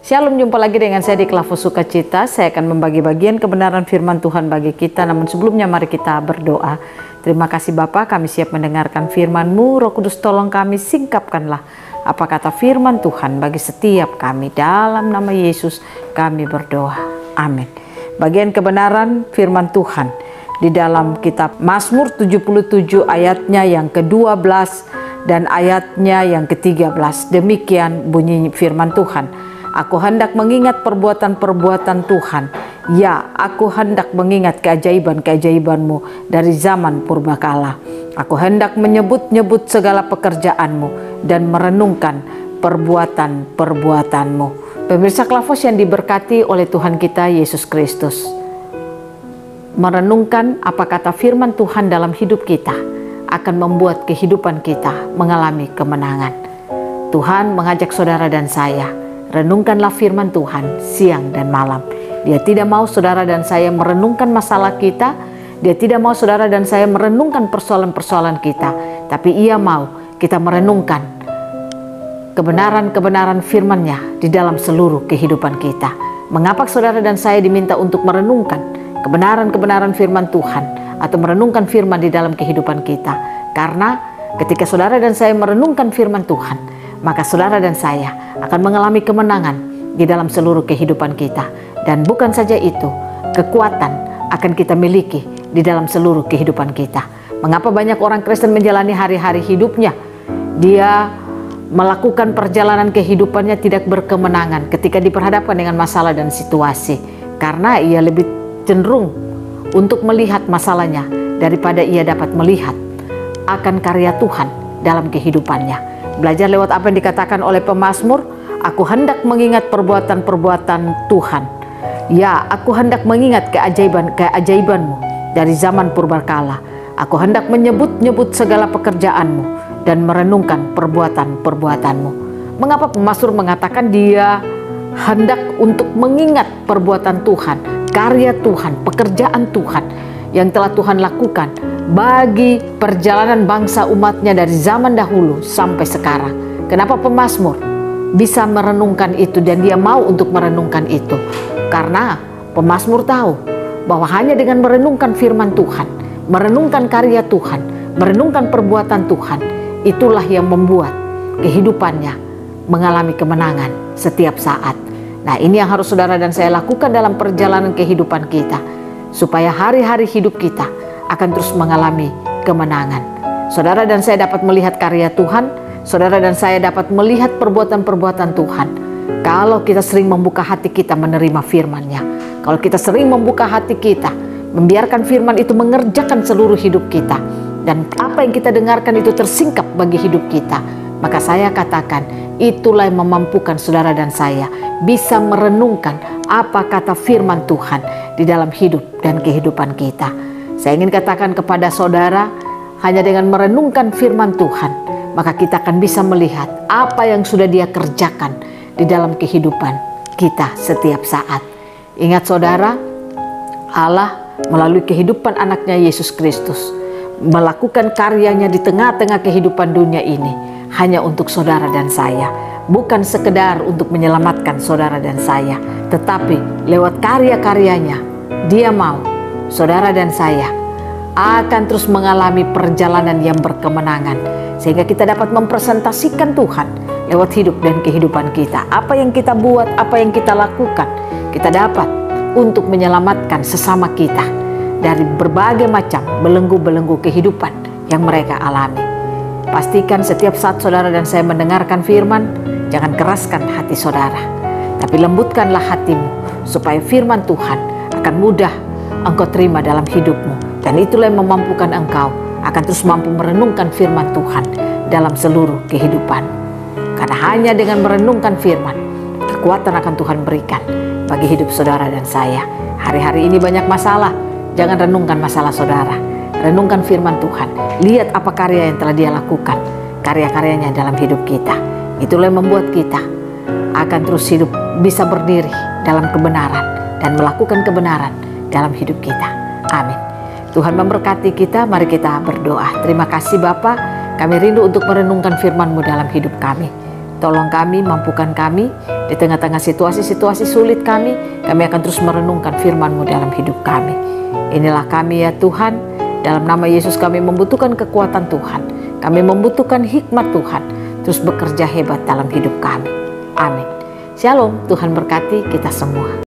Shalom, jumpa lagi dengan saya di Klavus Sukacita. Saya akan membagi bagian kebenaran firman Tuhan bagi kita. Namun sebelumnya mari kita berdoa. Terima kasih Bapa, kami siap mendengarkan firman-Mu. Roh Kudus tolong kami, singkapkanlah apa kata firman Tuhan bagi setiap kami. Dalam nama Yesus kami berdoa. Amin. Bagian kebenaran firman Tuhan di dalam kitab Mazmur 77 ayatnya yang ke-12 dan ayatnya yang ke-13. Demikian bunyi firman Tuhan. Aku hendak mengingat perbuatan-perbuatan Tuhan. Ya, aku hendak mengingat keajaiban-keajaiban-Mu dari zaman purbakala. Aku hendak menyebut-nyebut segala pekerjaan-Mu dan merenungkan perbuatan-perbuatan-Mu. Pemirsa Klavus yang diberkati oleh Tuhan kita Yesus Kristus. Merenungkan apa kata firman Tuhan dalam hidup kita akan membuat kehidupan kita mengalami kemenangan. Tuhan mengajak saudara dan saya, renungkanlah firman Tuhan siang dan malam. Dia tidak mau saudara dan saya merenungkan masalah kita. Dia tidak mau saudara dan saya merenungkan persoalan-persoalan kita. Tapi Ia mau kita merenungkan kebenaran-kebenaran firman-Nya di dalam seluruh kehidupan kita. Mengapa saudara dan saya diminta untuk merenungkan kebenaran-kebenaran firman Tuhan atau merenungkan firman di dalam kehidupan kita? Karena ketika saudara dan saya merenungkan firman Tuhan, maka saudara dan saya akan mengalami kemenangan di dalam seluruh kehidupan kita. Dan bukan saja itu, kekuatan akan kita miliki di dalam seluruh kehidupan kita. Mengapa banyak orang Kristen menjalani hari-hari hidupnya, dia melakukan perjalanan kehidupannya tidak berkemenangan ketika diperhadapkan dengan masalah dan situasi? Karena ia lebih cenderung untuk melihat masalahnya daripada ia dapat melihat akan karya Tuhan dalam kehidupannya. Belajar lewat apa yang dikatakan oleh pemazmur, aku hendak mengingat perbuatan-perbuatan Tuhan. Ya, aku hendak mengingat keajaiban-keajaiban-Mu dari zaman purbakala. Aku hendak menyebut-nyebut segala pekerjaan-Mu dan merenungkan perbuatan-perbuatan-Mu. Mengapa pemazmur mengatakan dia hendak untuk mengingat perbuatan Tuhan, karya Tuhan, pekerjaan Tuhan yang telah Tuhan lakukan bagi perjalanan bangsa umatnya dari zaman dahulu sampai sekarang. Kenapa pemazmur bisa merenungkan itu dan dia mau untuk merenungkan itu? Karena pemazmur tahu bahwa hanya dengan merenungkan firman Tuhan, merenungkan karya Tuhan, merenungkan perbuatan Tuhan, itulah yang membuat kehidupannya mengalami kemenangan setiap saat. Nah, ini yang harus saudara dan saya lakukan dalam perjalanan kehidupan kita, supaya hari-hari hidup kita akan terus mengalami kemenangan. Saudara dan saya dapat melihat karya Tuhan, saudara dan saya dapat melihat perbuatan-perbuatan Tuhan kalau kita sering membuka hati kita menerima firman-Nya. Kalau kita sering membuka hati kita, membiarkan firman itu mengerjakan seluruh hidup kita, dan apa yang kita dengarkan itu tersingkap bagi hidup kita, maka saya katakan itulah yang memampukan saudara dan saya bisa merenungkan apa kata firman Tuhan di dalam hidup dan kehidupan kita. Saya ingin katakan kepada saudara, hanya dengan merenungkan firman Tuhan, maka kita akan bisa melihat apa yang sudah Dia kerjakan di dalam kehidupan kita setiap saat. Ingat saudara, Allah melalui kehidupan anaknya Yesus Kristus melakukan karyanya di tengah-tengah kehidupan dunia ini hanya untuk saudara dan saya. Bukan sekedar untuk menyelamatkan saudara dan saya, tetapi lewat karya-karyanya Dia mau saudara dan saya akan terus mengalami perjalanan yang berkemenangan, sehingga kita dapat mempresentasikan Tuhan lewat hidup dan kehidupan kita. Apa yang kita buat, apa yang kita lakukan, kita dapat untuk menyelamatkan sesama kita dari berbagai macam belenggu-belenggu kehidupan yang mereka alami. Pastikan setiap saat saudara dan saya mendengarkan firman, jangan keraskan hati saudara, tapi lembutkanlah hatimu supaya firman Tuhan akan mudah engkau terima dalam hidupmu. Dan itulah yang memampukan engkau akan terus mampu merenungkan firman Tuhan dalam seluruh kehidupan. Karena hanya dengan merenungkan firman, kekuatan akan Tuhan berikan bagi hidup saudara dan saya. Hari-hari ini banyak masalah, jangan renungkan masalah saudara. Renungkan firman Tuhan. Lihat apa karya yang telah Dia lakukan, karya-karyanya dalam hidup kita. Itulah yang membuat kita akan terus hidup, bisa berdiri dalam kebenaran dan melakukan kebenaran dalam hidup kita. Amin. Tuhan memberkati kita. Mari kita berdoa. Terima kasih Bapa, kami rindu untuk merenungkan firman-Mu dalam hidup kami. Tolong kami, mampukan kami di tengah-tengah situasi-situasi sulit kami akan terus merenungkan firman-Mu dalam hidup kami. Inilah kami ya Tuhan, dalam nama Yesus kami membutuhkan kekuatan Tuhan. Kami membutuhkan hikmat Tuhan, terus bekerja hebat dalam hidup kami. Amin. Shalom, Tuhan berkati kita semua.